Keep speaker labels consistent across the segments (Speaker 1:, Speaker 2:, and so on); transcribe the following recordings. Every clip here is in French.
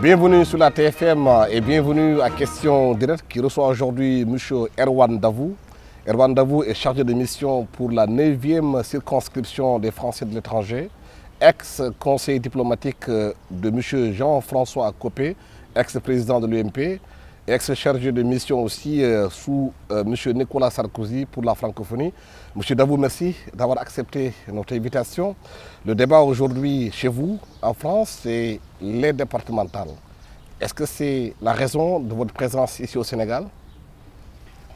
Speaker 1: Bienvenue sur la TFM et bienvenue à Question Directe qui reçoit aujourd'hui M. Erwan Davout. Erwan Davout est chargé de mission pour la 9e circonscription des Français de l'étranger, ex-conseiller diplomatique de M. Jean-François Copé, ex-président de l'UMP, ex-chargé de mission aussi sous M. Nicolas Sarkozy pour la francophonie. M. Davout, merci d'avoir accepté notre invitation. Le débat aujourd'hui chez vous, en France, c'est les départementales. Est-ce que c'est la raison de votre présence ici au Sénégal?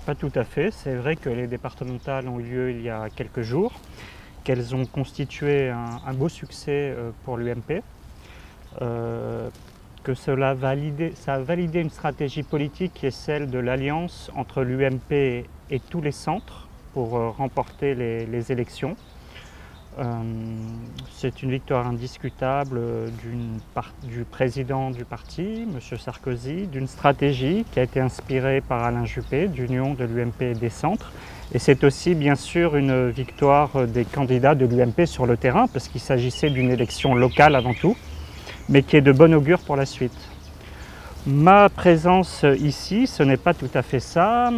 Speaker 2: Pas tout à fait. C'est vrai que les départementales ont eu lieu il y a quelques jours, qu'elles ont constitué un beau succès pour l'UMP, que ça a validé une stratégie politique qui est celle de l'alliance entre l'UMP et tous les centres pour remporter les élections. C'est une victoire indiscutable du président du parti, M. Sarkozy, d'une stratégie qui a été inspirée par Alain Juppé, d'union de l'UMP et des centres. Et c'est aussi bien sûr une victoire des candidats de l'UMP sur le terrain, parce qu'il s'agissait d'une élection locale avant tout, mais qui est de bon augure pour la suite. Ma présence ici, ce n'est pas tout à fait ça.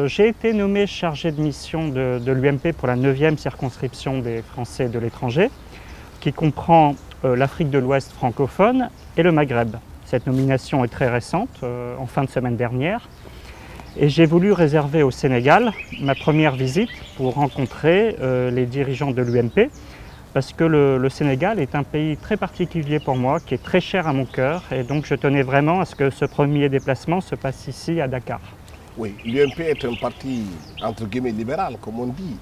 Speaker 2: J'ai été nommé chargé de mission de l'UMP pour la 9e circonscription des Français de l'étranger, qui comprend l'Afrique de l'Ouest francophone et le Maghreb. Cette nomination est très récente, en fin de semaine dernière. Et j'ai voulu réserver au Sénégal ma première visite pour rencontrer les dirigeants de l'UMP, parce que le Sénégal est un pays très particulier pour moi, qui est très cher à mon cœur, et donc je tenais vraiment à ce que ce premier déplacement se passe ici à Dakar.
Speaker 1: Oui, l'UMP est un parti entre guillemets libéral, comme on dit.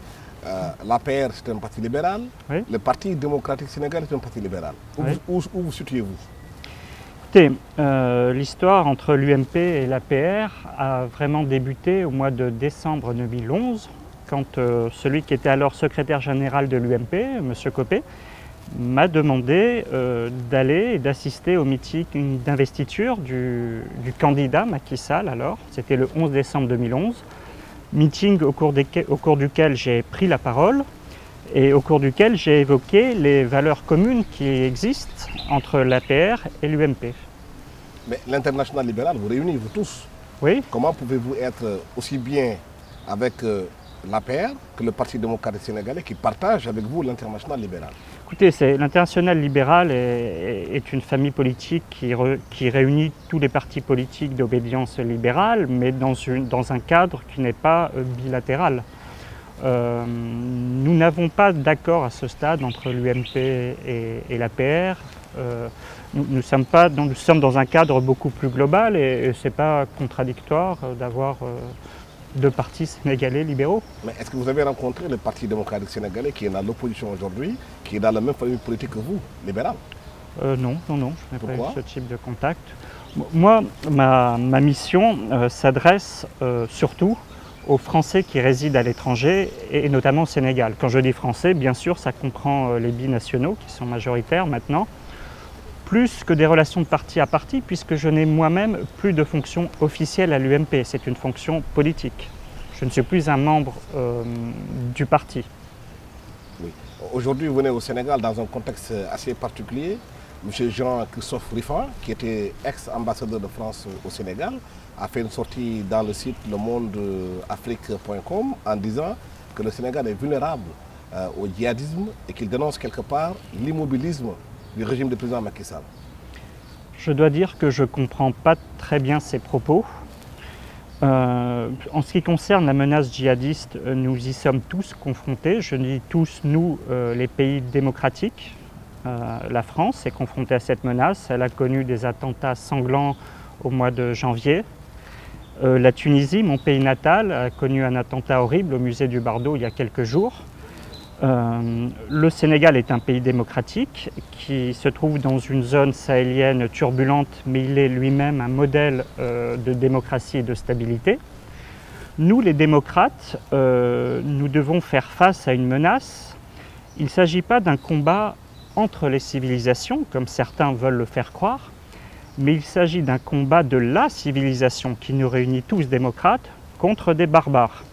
Speaker 1: L'APR c'est un parti libéral, oui. Le Parti démocratique sénégalais est un parti libéral.
Speaker 2: Oui.
Speaker 1: Où vous situez-vous?
Speaker 2: Écoutez, l'histoire entre l'UMP et l'APR a vraiment débuté au mois de décembre 2011, quand celui qui était alors secrétaire général de l'UMP, M. Copé, m'a demandé d'aller et d'assister au meeting d'investiture du candidat Macky Sall alors. C'était le 11 décembre 2011. Meeting au cours duquel j'ai pris la parole et au cours duquel j'ai évoqué les valeurs communes qui existent entre l'APR et l'UMP.
Speaker 1: Mais l'international libéral vous réunit, vous tous.
Speaker 2: Oui.
Speaker 1: Comment pouvez-vous être aussi bien avec l'APR que le Parti démocratique sénégalais qui partage avec vous l'international libéral? Écoutez,
Speaker 2: l'international libéral est une famille politique qui réunit tous les partis politiques d'obédience libérale, mais dans un cadre qui n'est pas bilatéral. Nous n'avons pas d'accord à ce stade entre l'UMP et l'APR. Nous sommes dans un cadre beaucoup plus global et ce n'est pas contradictoire d'avoir deux partis sénégalais libéraux.
Speaker 1: Mais est-ce que vous avez rencontré le Parti démocratique sénégalais qui est dans l'opposition aujourd'hui, qui est dans la même famille politique que vous, libéral?
Speaker 2: Non, je n'ai pas eu ce type de contact. Moi, ma mission s'adresse surtout aux Français qui résident à l'étranger et notamment au Sénégal. Quand je dis Français, bien sûr, ça comprend les binationaux qui sont majoritaires maintenant, plus que des relations de parti à parti, puisque je n'ai moi-même plus de fonction officielle à l'UMP. C'est une fonction politique. Je ne suis plus un membre du parti.
Speaker 1: Oui. Aujourd'hui, vous venez au Sénégal dans un contexte assez particulier. M. Jean-Christophe Rifan, qui était ex-ambassadeur de France au Sénégal, a fait une sortie dans le site lemondeafrique.com en disant que le Sénégal est vulnérable au djihadisme et qu'il dénonce quelque part l'immobilisme du régime du président Macky Sall.
Speaker 2: Je dois dire que je ne comprends pas très bien ces propos. En ce qui concerne la menace djihadiste, nous y sommes tous confrontés. Je dis tous, nous, les pays démocratiques. La France est confrontée à cette menace. Elle a connu des attentats sanglants au mois de janvier. La Tunisie, mon pays natal, a connu un attentat horrible au musée du Bardo il y a quelques jours. Le Sénégal est un pays démocratique qui se trouve dans une zone sahélienne turbulente, mais il est lui-même un modèle de démocratie et de stabilité. Nous, les démocrates, nous devons faire face à une menace. Il ne s'agit pas d'un combat entre les civilisations, comme certains veulent le faire croire, mais il s'agit d'un combat de la civilisation qui nous réunit tous démocrates contre des barbares.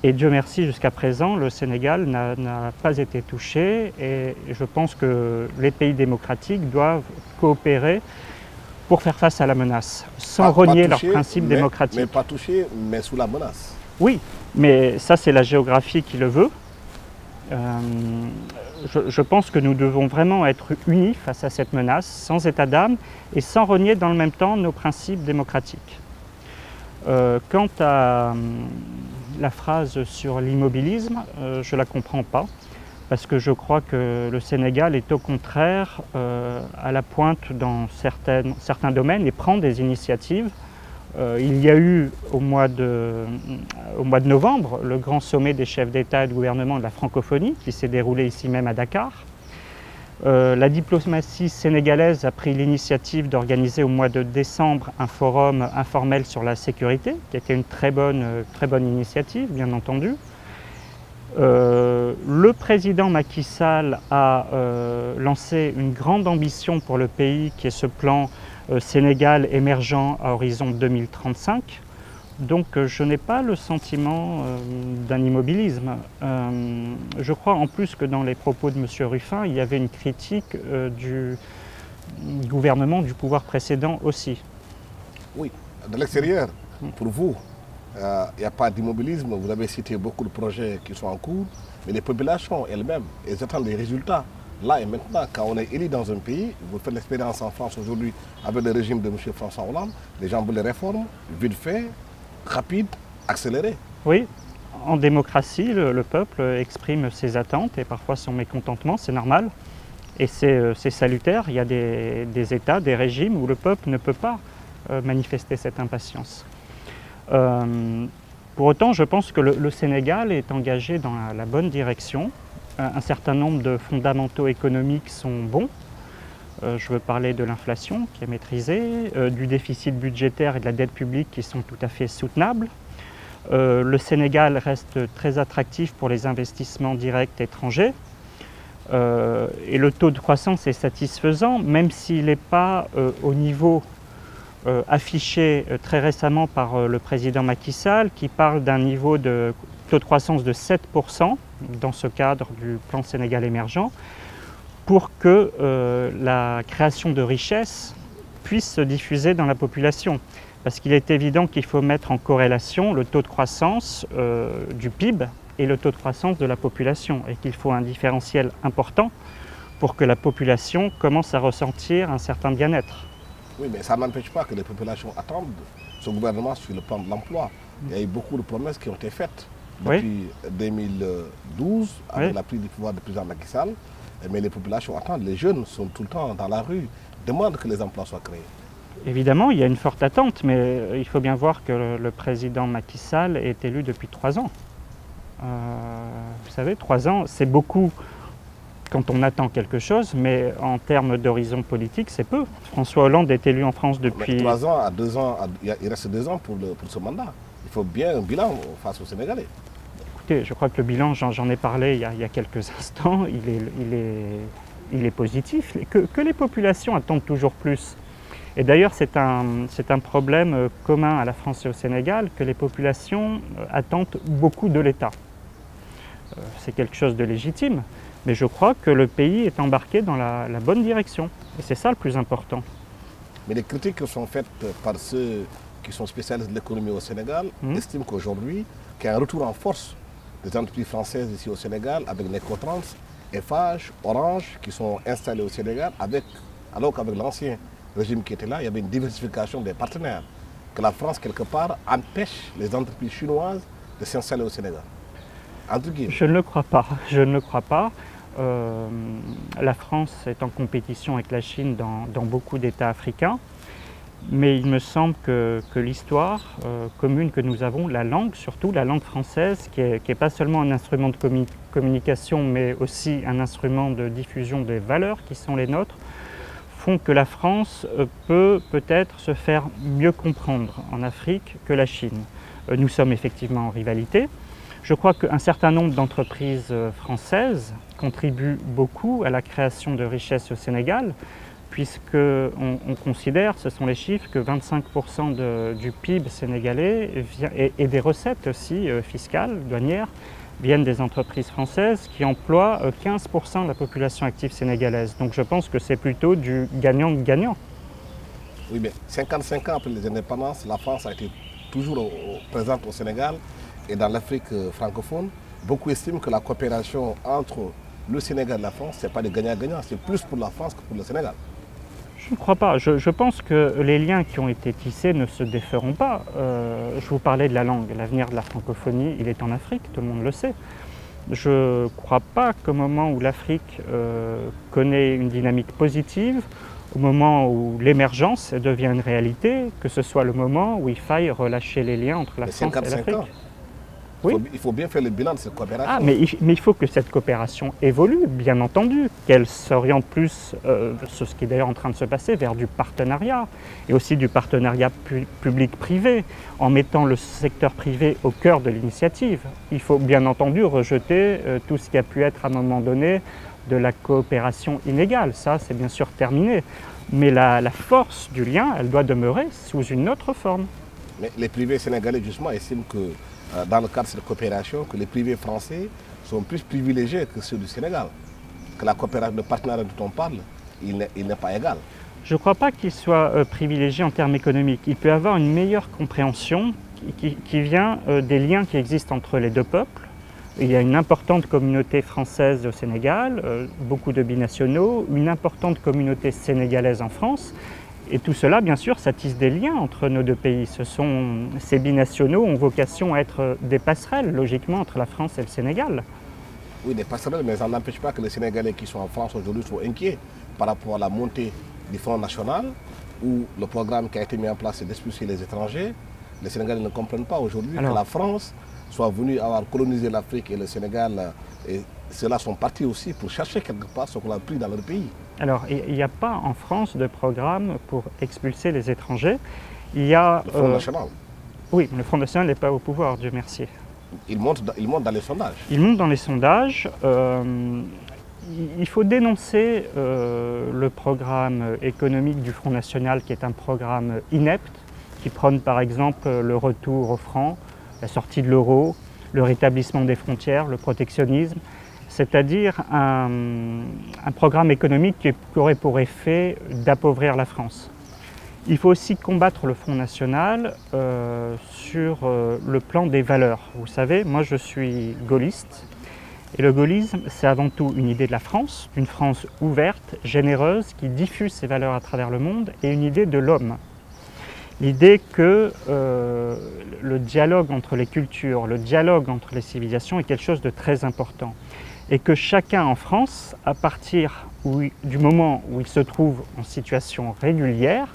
Speaker 2: Et Dieu merci, jusqu'à présent, le Sénégal n'a pas été touché et je pense que les pays démocratiques doivent coopérer pour faire face à la menace, sans renier leurs principes démocratiques.
Speaker 1: Mais pas touchés, mais sous la menace.
Speaker 2: Oui, mais ça c'est la géographie qui le veut. Je pense que nous devons vraiment être unis face à cette menace, sans état d'âme et sans renier dans le même temps nos principes démocratiques. Quant à la phrase sur l'immobilisme, je ne la comprends pas, parce que je crois que le Sénégal est au contraire à la pointe dans certains domaines et prend des initiatives. Il y a eu au mois de novembre le grand sommet des chefs d'État et de gouvernement de la francophonie qui s'est déroulé ici même à Dakar. La diplomatie sénégalaise a pris l'initiative d'organiser au mois de décembre un forum informel sur la sécurité, qui était une très bonne initiative, bien entendu. Le président Macky Sall a lancé une grande ambition pour le pays, qui est ce plan Sénégal émergent à horizon 2035. Donc je n'ai pas le sentiment d'un immobilisme. Je crois en plus que dans les propos de M. Ruffin, il y avait une critique du gouvernement, du pouvoir précédent aussi.
Speaker 1: Oui, de l'extérieur, pour vous, il n'y a pas d'immobilisme. Vous avez cité beaucoup de projets qui sont en cours, mais les populations elles-mêmes, elles attendent des résultats. Là et maintenant, quand on est élu dans un pays, vous faites l'expérience en France aujourd'hui avec le régime de M. François Hollande, les gens veulent les réformes, vite fait, rapide, accéléré.
Speaker 2: Oui, en démocratie, le peuple exprime ses attentes et parfois son mécontentement, c'est normal. Et c'est salutaire. Il y a des États, des régimes où le peuple ne peut pas manifester cette impatience. Pour autant, je pense que le Sénégal est engagé dans la bonne direction. Un certain nombre de fondamentaux économiques sont bons. Je veux parler de l'inflation qui est maîtrisée, du déficit budgétaire et de la dette publique qui sont tout à fait soutenables. Le Sénégal reste très attractif pour les investissements directs étrangers. Et le taux de croissance est satisfaisant, même s'il n'est pas au niveau affiché très récemment par le président Macky Sall, qui parle d'un niveau de taux de croissance de 7% dans ce cadre du plan Sénégal émergent, pour que la création de richesses puisse se diffuser dans la population. Parce qu'il est évident qu'il faut mettre en corrélation le taux de croissance du PIB et le taux de croissance de la population, et qu'il faut un différentiel important pour que la population commence à ressentir un certain bien-être.
Speaker 1: Oui, mais ça n'empêche pas que les populations attendent ce gouvernement sur le plan de l'emploi. Il y a eu beaucoup de promesses qui ont été faites depuis 2012, avec la prise du pouvoir du président Macky Sall. Mais les populations attendent, les jeunes sont tout le temps dans la rue, demandent que les emplois soient créés.
Speaker 2: Évidemment, il y a une forte attente, mais il faut bien voir que le président Macky Sall est élu depuis 3 ans. Vous savez, 3 ans, c'est beaucoup quand on attend quelque chose, mais en termes d'horizon politique, c'est peu. François Hollande est élu en France depuis...
Speaker 1: Mais 3 ans à 2 ans, il reste 2 ans pour ce mandat. Il faut bien un bilan face aux Sénégalais.
Speaker 2: Écoutez, je crois que le bilan, j'en ai parlé il y a quelques instants, il est positif. Que les populations attendent toujours plus. Et d'ailleurs, c'est un problème commun à la France et au Sénégal, que les populations attendent beaucoup de l'État. C'est quelque chose de légitime, mais je crois que le pays est embarqué dans la bonne direction. Et c'est ça le plus important.
Speaker 1: Mais les critiques sont faites par ceux qui sont spécialistes de l'économie au Sénégal, estiment qu'aujourd'hui, qu'il y a un retour en force des entreprises françaises ici au Sénégal, avec Necotrans, Eiffage, Orange, qui sont installés au Sénégal, alors qu'avec l'ancien régime qui était là, il y avait une diversification des partenaires. Que la France, quelque part, empêche les entreprises chinoises de s'installer au Sénégal.
Speaker 2: Je ne le crois pas. Je ne le crois pas. La France est en compétition avec la Chine dans beaucoup d'États africains. Mais il me semble que l'histoire commune que nous avons, la langue surtout, la langue française, qui est pas seulement un instrument de communication, mais aussi un instrument de diffusion des valeurs qui sont les nôtres, font que la France peut peut-être se faire mieux comprendre en Afrique que la Chine. Nous sommes effectivement en rivalité. Je crois qu'un certain nombre d'entreprises françaises contribuent beaucoup à la création de richesses au Sénégal, puisqu'on considère, ce sont les chiffres, que 25% du PIB sénégalais et des recettes aussi fiscales, douanières, viennent des entreprises françaises qui emploient 15% de la population active sénégalaise. Donc je pense que c'est plutôt du gagnant-gagnant.
Speaker 1: Oui, mais 55 ans après les indépendances, la France a été toujours présente au Sénégal et dans l'Afrique francophone. Beaucoup estiment que la coopération entre le Sénégal et la France, ce n'est pas de gagnant-gagnant, c'est plus pour la France que pour le Sénégal.
Speaker 2: Je ne crois pas. Je pense que les liens qui ont été tissés ne se déferont pas. Je vous parlais de la langue. L'avenir de la francophonie, il est en Afrique, tout le monde le sait. Je ne crois pas qu'au moment où l'Afrique connaît une dynamique positive, au moment où l'émergence devient une réalité, que ce soit le moment où il faille relâcher les liens entre la France et l'Afrique.
Speaker 1: Oui. Il faut bien faire le bilan de cette coopération.
Speaker 2: Ah, mais il faut que cette coopération évolue, bien entendu, qu'elle s'oriente plus, ce qui est d'ailleurs en train de se passer, vers du partenariat, et aussi du partenariat public-privé, en mettant le secteur privé au cœur de l'initiative. Il faut bien entendu rejeter tout ce qui a pu être à un moment donné de la coopération inégale. Ça, c'est bien sûr terminé. Mais la force du lien, elle doit demeurer sous une autre forme.
Speaker 1: Mais les privés sénégalais, justement, estiment que dans le cadre de cette coopération, que les privés français sont plus privilégiés que ceux du Sénégal. Que la coopération de partenariat dont on parle, il n'est pas égal.
Speaker 2: Je ne crois pas qu'il soit privilégié en termes économiques. Il peut y avoir une meilleure compréhension qui vient des liens qui existent entre les deux peuples. Il y a une importante communauté française au Sénégal, beaucoup de binationaux, une importante communauté sénégalaise en France. Et tout cela, bien sûr, ça tisse des liens entre nos deux pays. Ces binationaux ont vocation à être des passerelles, logiquement, entre la France et le Sénégal.
Speaker 1: Oui, des passerelles, mais ça n'empêche pas que les Sénégalais qui sont en France aujourd'hui soient inquiets par rapport à la montée du Front National, où le programme qui a été mis en place, c'est d'expulser les étrangers. Les Sénégalais ne comprennent pas aujourd'hui que la France soit venue avoir colonisé l'Afrique et le Sénégal. Et ceux-là sont partis aussi pour chercher quelque part ce qu'on a pris dans leur pays.
Speaker 2: Alors, il n'y a pas en France de programme pour expulser les étrangers. Il y a...
Speaker 1: Le Front National.
Speaker 2: Oui, le Front National n'est pas au pouvoir, Dieu merci.
Speaker 1: Il monte dans les sondages.
Speaker 2: Il monte dans les sondages. Il faut dénoncer le programme économique du Front National, qui est un programme inepte, qui prône par exemple le retour au franc, la sortie de l'euro, le rétablissement des frontières, le protectionnisme, c'est-à-dire un programme économique qui aurait pour effet d'appauvrir la France. Il faut aussi combattre le Front National sur le plan des valeurs. Vous savez, moi je suis gaulliste, et le gaullisme c'est avant tout une idée de la France, d'une France ouverte, généreuse, qui diffuse ses valeurs à travers le monde, et une idée de l'homme. L'idée que le dialogue entre les cultures, le dialogue entre les civilisations est quelque chose de très important. Et que chacun en France, à partir du moment où il se trouve en situation régulière,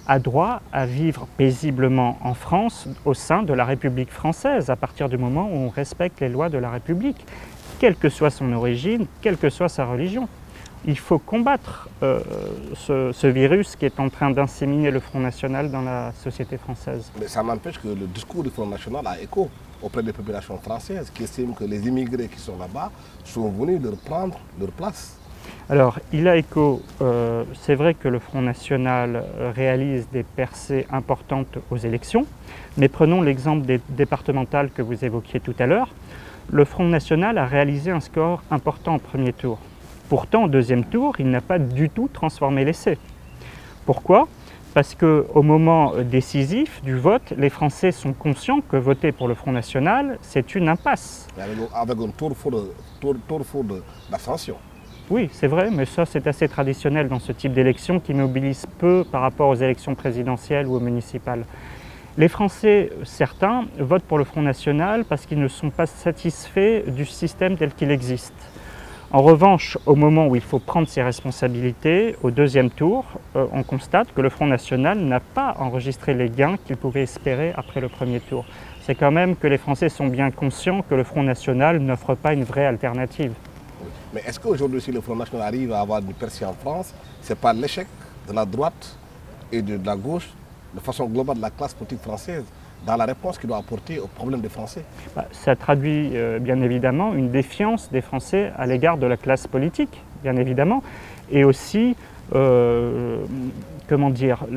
Speaker 2: a droit à vivre paisiblement en France au sein de la République française, à partir du moment où on respecte les lois de la République, quelle que soit son origine, quelle que soit sa religion. Il faut combattre ce virus qui est en train d'inséminer le Front National dans la société française.
Speaker 1: Mais ça n'empêche que le discours du Front National a écho auprès des populations françaises qui estiment que les immigrés qui sont là-bas sont venus leur prendre leur place.
Speaker 2: Alors, il a écho. C'est vrai que le Front National réalise des percées importantes aux élections, mais prenons l'exemple des départementales que vous évoquiez tout à l'heure. Le Front National a réalisé un score important au premier tour. Pourtant, au deuxième tour, il n'a pas du tout transformé l'essai. Pourquoi ? Parce qu'au moment décisif du vote, les Français sont conscients que voter pour le Front National, c'est une impasse.
Speaker 1: Avec un tour fort d'abstention.
Speaker 2: Oui, c'est vrai, mais ça c'est assez traditionnel dans ce type d'élection qui mobilise peu par rapport aux élections présidentielles ou aux municipales. Les Français, certains, votent pour le Front National parce qu'ils ne sont pas satisfaits du système tel qu'il existe. En revanche, au moment où il faut prendre ses responsabilités, au deuxième tour, on constate que le Front National n'a pas enregistré les gains qu'il pouvait espérer après le premier tour. C'est quand même que les Français sont bien conscients que le Front National n'offre pas une vraie alternative.
Speaker 1: Mais est-ce qu'aujourd'hui, si le Front National arrive à avoir une percée en France, ce n'est pas l'échec de la droite et de la gauche, de façon globale de la classe politique française, dans la réponse qu'il doit apporter aux problèmes des Français?
Speaker 2: Ça traduit bien évidemment une défiance des Français à l'égard de la classe politique, bien évidemment, et aussi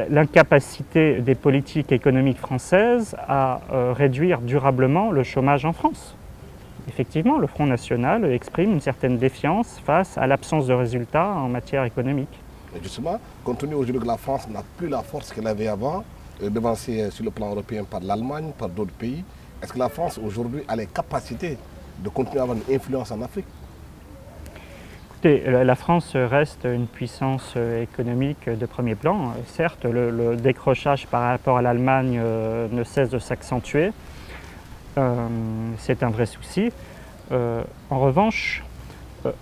Speaker 2: l'incapacité des politiques économiques françaises à réduire durablement le chômage en France. Effectivement, le Front National exprime une certaine défiance face à l'absence de résultats en matière économique.
Speaker 1: Mais justement, compte tenu aujourd'hui que la France n'a plus la force qu'elle avait avant, devancée sur le plan européen par l'Allemagne, par d'autres pays, est-ce que la France aujourd'hui a les capacités de continuer à avoir une influence en Afrique?
Speaker 2: Écoutez, la France reste une puissance économique de premier plan. Certes, le décrochage par rapport à l'Allemagne ne cesse de s'accentuer. C'est un vrai souci. En revanche,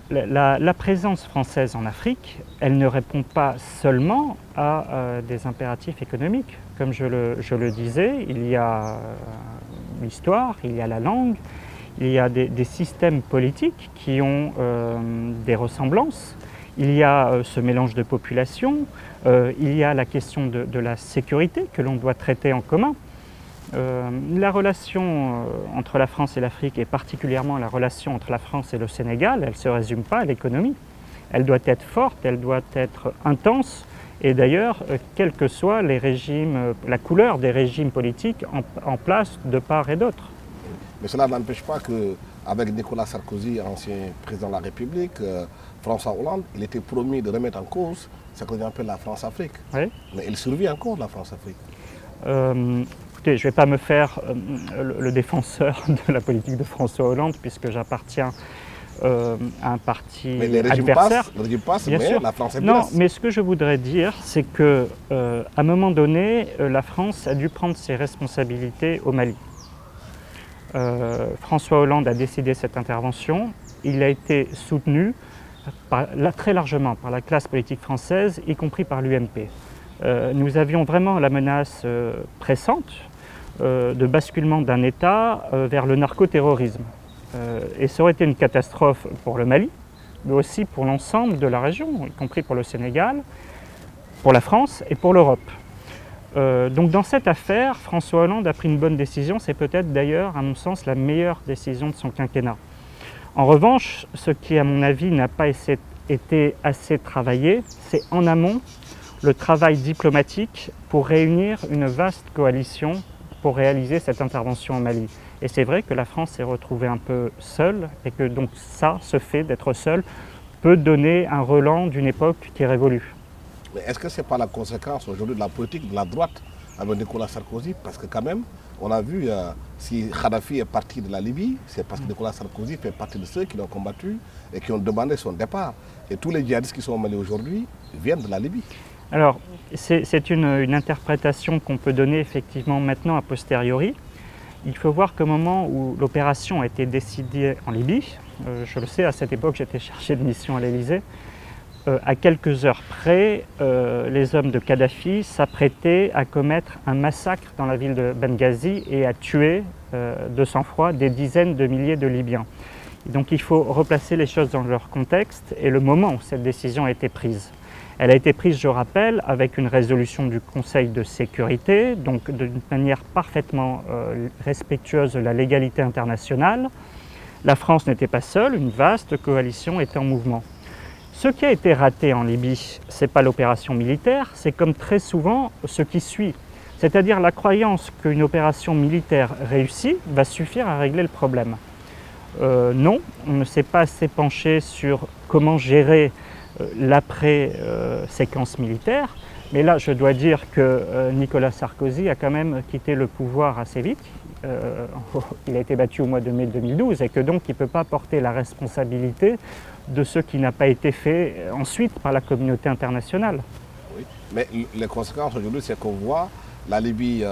Speaker 2: la présence française en Afrique, elle ne répond pas seulement à des impératifs économiques. Comme je le disais, il y a l'histoire, il y a la langue, il y a des systèmes politiques qui ont des ressemblances, il y a ce mélange de populations, il y a la question de la sécurité que l'on doit traiter en commun. La relation entre la France et l'Afrique, et particulièrement la relation entre la France et le Sénégal, elle ne se résume pas à l'économie. Elle doit être forte, elle doit être intense, et d'ailleurs, quels que soient les régimes, la couleur des régimes politiques en place de part et d'autre.
Speaker 1: Mais cela n'empêche pas qu'avec Nicolas Sarkozy, ancien président de la République, François Hollande, il était promis de remettre en cause ce qu'on appelle la France-Afrique.
Speaker 2: Oui.
Speaker 1: Mais il survit encore, la France-Afrique.
Speaker 2: Écoutez, je ne vais pas me faire le défenseur de la politique de François Hollande, puisque j'appartiens à un parti
Speaker 1: mais les régimes
Speaker 2: adversaire.
Speaker 1: Les régimes passent,
Speaker 2: Bien
Speaker 1: mais
Speaker 2: sûr.
Speaker 1: la France est
Speaker 2: Non,
Speaker 1: blesse.
Speaker 2: mais ce que je voudrais dire, c'est qu'à un moment donné, la France a dû prendre ses responsabilités au Mali. François Hollande a décidé cette intervention. Il a été soutenu très largement par la classe politique française, y compris par l'UMP. Nous avions vraiment la menace pressante de basculement d'un État vers le narcoterrorisme. Et ça aurait été une catastrophe pour le Mali, mais aussi pour l'ensemble de la région, y compris pour le Sénégal, pour la France et pour l'Europe. Donc dans cette affaire, François Hollande a pris une bonne décision. C'est peut-être d'ailleurs, à mon sens, la meilleure décision de son quinquennat. En revanche, ce qui, à mon avis, n'a pas été assez travaillé, c'est en amont le travail diplomatique pour réunir une vaste coalition pour réaliser cette intervention au Mali. Et c'est vrai que la France s'est retrouvée un peu seule et que donc ça, ce fait d'être seule, peut donner un relent d'une époque qui est révolue.
Speaker 1: Mais est-ce que ce n'est pas la conséquence aujourd'hui de la politique de la droite avec Nicolas Sarkozy? Parce que quand même, on a vu, si Kadhafi est parti de la Libye, c'est parce que Nicolas Sarkozy fait partie de ceux qui l'ont combattu et qui ont demandé son départ. Et tous les djihadistes qui sont au Mali aujourd'hui viennent de la Libye. Alors,
Speaker 2: c'est une interprétation qu'on peut donner effectivement maintenant a posteriori. Il faut voir qu'au moment où l'opération a été décidée en Libye, je le sais, à cette époque j'étais chargé de mission à l'Élysée, à quelques heures près, les hommes de Kadhafi s'apprêtaient à commettre un massacre dans la ville de Benghazi et à tuer de sang-froid des dizaines de milliers de Libyens. Et donc il faut replacer les choses dans leur contexte et le moment où cette décision a été prise. Elle a été prise, je rappelle, avec une résolution du Conseil de sécurité, donc d'une manière parfaitement respectueuse de la légalité internationale. La France n'était pas seule, une vaste coalition était en mouvement. Ce qui a été raté en Libye, ce n'est pas l'opération militaire, c'est comme très souvent ce qui suit. C'est-à-dire la croyance qu'une opération militaire réussie va suffire à régler le problème. Non, on ne s'est pas assez penché sur comment gérer l'après-séquence militaire. Mais là, je dois dire que Nicolas Sarkozy a quand même quitté le pouvoir assez vite. Il a été battu au mois de mai 2012 et que donc il ne peut pas porter la responsabilité de ce qui n'a pas été fait ensuite par la communauté internationale.
Speaker 1: Oui, mais les conséquences aujourd'hui, c'est qu'on voit la Libye,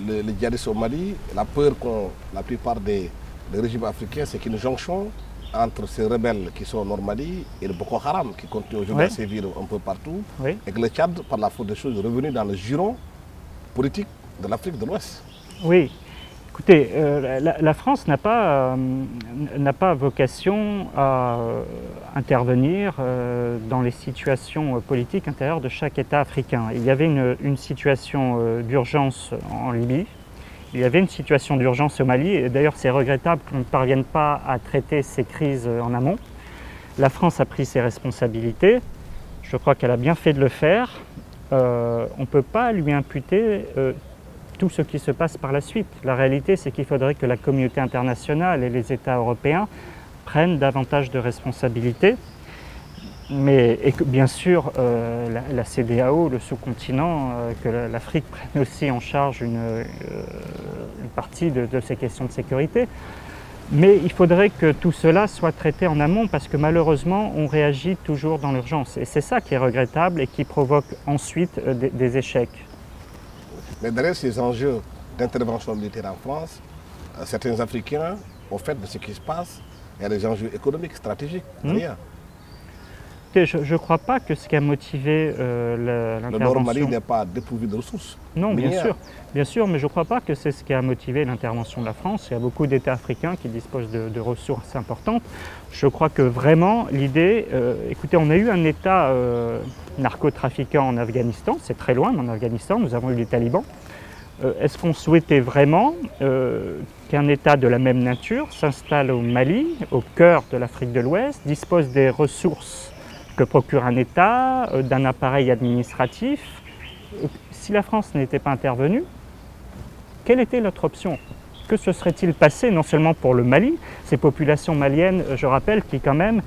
Speaker 1: les djihadistes au Mali, la peur qu'ont la plupart des régimes africains, c'est qu'une jonction entre ces rebelles qui sont en Mali et le Boko Haram qui continue aujourd'hui à sévir un peu partout, et que le Tchad, par la faute des choses, est revenu dans le giron politique de l'Afrique de l'Ouest.
Speaker 2: Oui, écoutez, la France n'a pas vocation à intervenir dans les situations politiques intérieures de chaque État africain. Il y avait une situation d'urgence en Libye. Il y avait une situation d'urgence au Mali, et d'ailleurs c'est regrettable qu'on ne parvienne pas à traiter ces crises en amont. La France a pris ses responsabilités, je crois qu'elle a bien fait de le faire. On ne peut pas lui imputer tout ce qui se passe par la suite. La réalité, c'est qu'il faudrait que la communauté internationale et les États européens prennent davantage de responsabilités. Et que bien sûr, la CEDEAO, le sous-continent, que l'Afrique prenne aussi en charge une partie de ces questions de sécurité. Mais il faudrait que tout cela soit traité en amont parce que malheureusement, on réagit toujours dans l'urgence. Et c'est ça qui est regrettable et qui provoque ensuite des échecs.
Speaker 1: Mais derrière ces enjeux d'intervention militaire en France, certains Africains, au fait de ce qui se passe, il y a des enjeux économiques, stratégiques, derrière.
Speaker 2: Je ne crois pas que ce qui a motivé l'intervention...
Speaker 1: Le Nord Mali n'est pas dépourvu de ressources.
Speaker 2: Non, bien sûr, mais je ne crois pas que c'est ce qui a motivé l'intervention de la France. Il y a beaucoup d'États africains qui disposent de ressources importantes. Je crois que vraiment l'idée... écoutez, on a eu un État narcotrafiquant en Afghanistan, c'est très loin, mais en Afghanistan, nous avons eu les talibans. Est-ce qu'on souhaitait vraiment qu'un État de la même nature s'installe au Mali, au cœur de l'Afrique de l'Ouest, dispose des ressources que procure un État, d'un appareil administratif? Si la France n'était pas intervenue, quelle était notre option? Que se serait-il passé non seulement pour le Mali, ces populations maliennes, je rappelle, qui quand même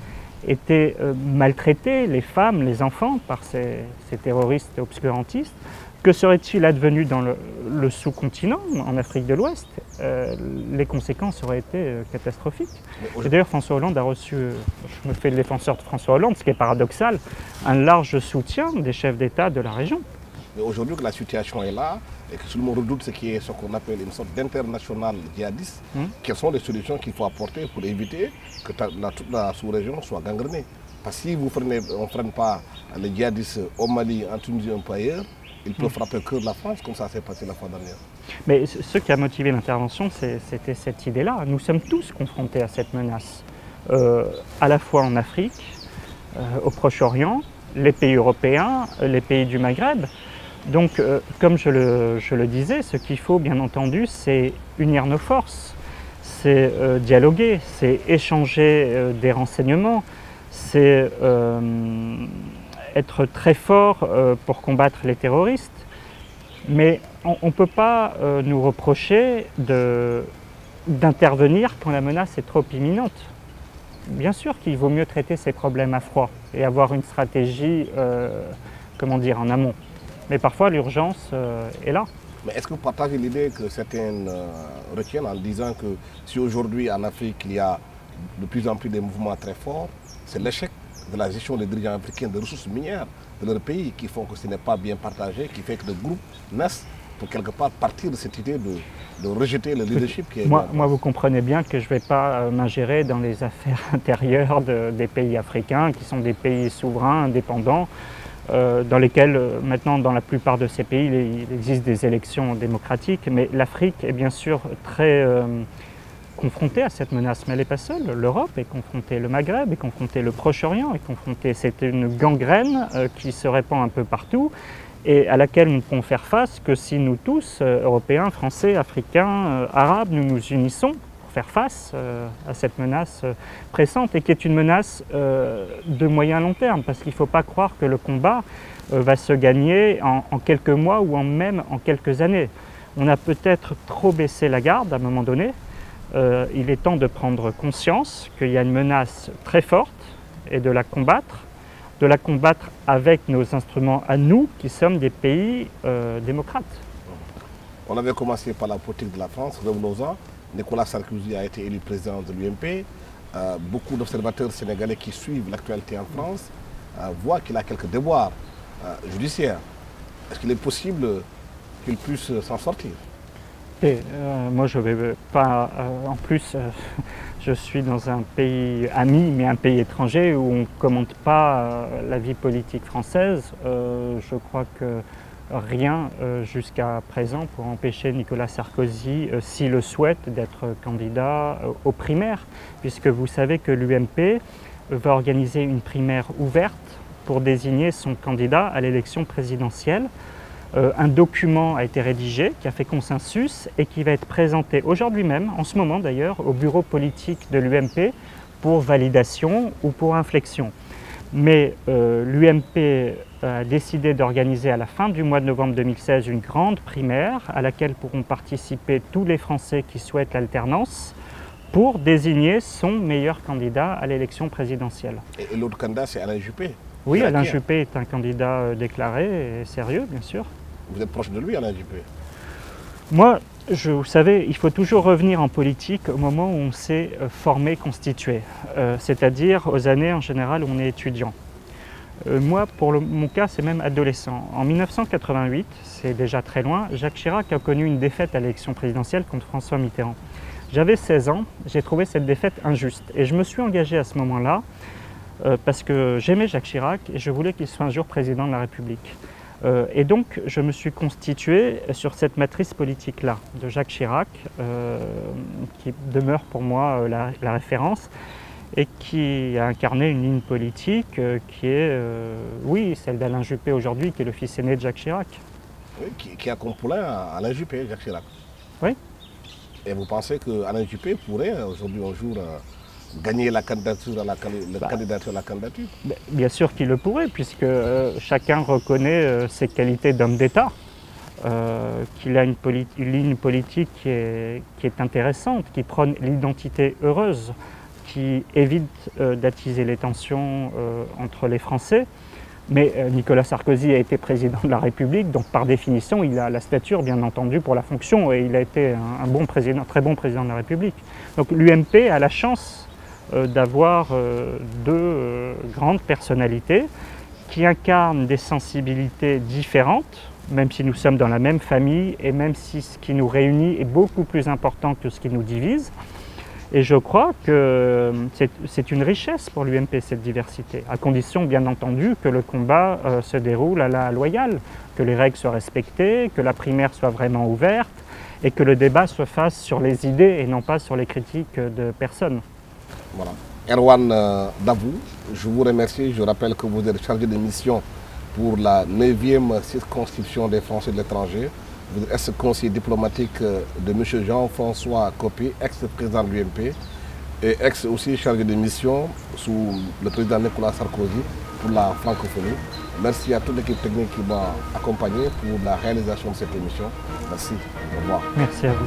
Speaker 2: étaient maltraitées, les femmes, les enfants, par ces terroristes obscurantistes? Que serait-il advenu dans le sous-continent, en Afrique de l'Ouest? Les conséquences auraient été catastrophiques. Et d'ailleurs, François Hollande a reçu, je me fais le défenseur de François Hollande, ce qui est paradoxal, un large soutien des chefs d'État de la région.
Speaker 1: Mais aujourd'hui que la situation est là, et que tout le monde redoute ce qu'on appelle une sorte d'international djihadiste, quelles sont les solutions qu'il faut apporter pour éviter que toute la sous-région soit gangrenée? Parce que si on ne freine pas les djihadistes au Mali, en Tunisie, un peu ailleurs, ils peuvent frapper que la France, comme ça s'est passé la fois dernière.
Speaker 2: Mais ce qui a motivé l'intervention, c'était cette idée-là. Nous sommes tous confrontés à cette menace, à la fois en Afrique, au Proche-Orient, les pays européens, les pays du Maghreb. Donc, comme je le disais, ce qu'il faut, bien entendu, c'est unir nos forces, c'est dialoguer, c'est échanger des renseignements, c'est être très fort pour combattre les terroristes, mais on ne peut pas nous reprocher d'intervenir quand la menace est trop imminente. Bien sûr qu'il vaut mieux traiter ces problèmes à froid et avoir une stratégie, comment dire, en amont. Mais parfois l'urgence est là.
Speaker 1: Mais est-ce que vous partagez l'idée que certains retiennent en disant que si aujourd'hui en Afrique il y a de plus en plus des mouvements très forts, c'est l'échec de la gestion des dirigeants africains des ressources minières de leur pays qui font que ce n'est pas bien partagé, qui fait que des groupes naissent pour quelque part partir de cette idée de rejeter le leadership qui est...
Speaker 2: Moi, vous comprenez bien que je ne vais pas m'ingérer dans les affaires intérieures des pays africains, qui sont des pays souverains, indépendants, dans lesquels maintenant, dans la plupart de ces pays, il existe des élections démocratiques, mais l'Afrique est bien sûr très... confrontée à cette menace, mais elle n'est pas seule. L'Europe est confrontée, le Maghreb est confronté, le Proche-Orient est confronté. C'est une gangrène qui se répand un peu partout et à laquelle nous ne pouvons faire face que si nous tous, Européens, Français, Africains, Arabes, nous nous unissons pour faire face à cette menace pressante et qui est une menace de moyen long terme, parce qu'il ne faut pas croire que le combat va se gagner en quelques mois ou même en quelques années. On a peut-être trop baissé la garde à un moment donné. Il est temps de prendre conscience qu'il y a une menace très forte et de la combattre avec nos instruments à nous, qui sommes des pays démocrates.
Speaker 1: On avait commencé par la politique de la France, revenons-en. Nicolas Sarkozy a été élu président de l'UMP. Beaucoup d'observateurs sénégalais qui suivent l'actualité en France voient qu'il a quelques déboires judiciaires. Est-ce qu'il est possible qu'il puisse s'en sortir?
Speaker 2: Moi, je ne vais pas. En plus, je suis dans un pays ami, mais un pays étranger où on ne commente pas la vie politique française. Je crois que rien jusqu'à présent pour empêcher Nicolas Sarkozy, s'il le souhaite, d'être candidat aux primaires, puisque vous savez que l'UMP va organiser une primaire ouverte pour désigner son candidat à l'élection présidentielle. Un document a été rédigé, qui a fait consensus et qui va être présenté aujourd'hui même, en ce moment d'ailleurs, au bureau politique de l'UMP pour validation ou pour inflexion. Mais l'UMP a décidé d'organiser à la fin du mois de novembre 2016 une grande primaire à laquelle pourront participer tous les Français qui souhaitent l'alternance pour désigner son meilleur candidat à l'élection présidentielle.
Speaker 1: Et l'autre candidat, c'est Alain Juppé.
Speaker 2: Oui, Alain Juppé est un candidat déclaré et sérieux, bien sûr.
Speaker 1: Vous êtes proche de lui, Alain Juppé?
Speaker 2: Moi, vous savez, il faut toujours revenir en politique au moment où on s'est formé, constitué, c'est-à-dire aux années en général où on est étudiant. Moi, pour mon cas, c'est même adolescent. En 1988, c'est déjà très loin, Jacques Chirac a connu une défaite à l'élection présidentielle contre François Mitterrand. J'avais 16 ans, j'ai trouvé cette défaite injuste et je me suis engagé à ce moment-là parce que j'aimais Jacques Chirac et je voulais qu'il soit un jour président de la République. Et donc, je me suis constitué sur cette matrice politique-là, de Jacques Chirac, qui demeure pour moi la référence, et qui a incarné une ligne politique qui est, oui, celle d'Alain Juppé aujourd'hui, qui est le fils aîné de Jacques Chirac.
Speaker 1: Oui, qui a comme poulain Alain Juppé, Jacques Chirac.
Speaker 2: Oui.
Speaker 1: Et vous pensez qu'Alain Juppé pourrait aujourd'hui un jour gagner la candidature à la candidature?
Speaker 2: Bien sûr qu'il le pourrait, puisque chacun reconnaît ses qualités d'homme d'État, qu'il a une ligne politique qui est intéressante, qui prône l'identité heureuse, qui évite d'attiser les tensions entre les Français. Mais Nicolas Sarkozy a été président de la République, donc par définition, il a la stature, bien entendu, pour la fonction, et il a été un bon président, très bon président de la République. Donc l'UMP a la chance d'avoir deux grandes personnalités qui incarnent des sensibilités différentes, même si nous sommes dans la même famille et même si ce qui nous réunit est beaucoup plus important que ce qui nous divise. Et je crois que c'est une richesse pour l'UMP, cette diversité, à condition bien entendu que le combat se déroule à la loyale, que les règles soient respectées, que la primaire soit vraiment ouverte et que le débat se fasse sur les idées et non pas sur les critiques de personnes.
Speaker 1: Voilà. Erwan Davout, je vous remercie. Je rappelle que vous êtes chargé de mission pour la 9e circonscription des Français de l'étranger. Vous êtes ex-conseiller diplomatique de M. Jean-François Copé, ex-président de l'UMP, et ex-aussi chargé de mission sous le président Nicolas Sarkozy pour la francophonie. Merci à toute l'équipe technique qui m'a accompagné pour la réalisation de cette émission. Merci. Au revoir.
Speaker 2: Merci à vous.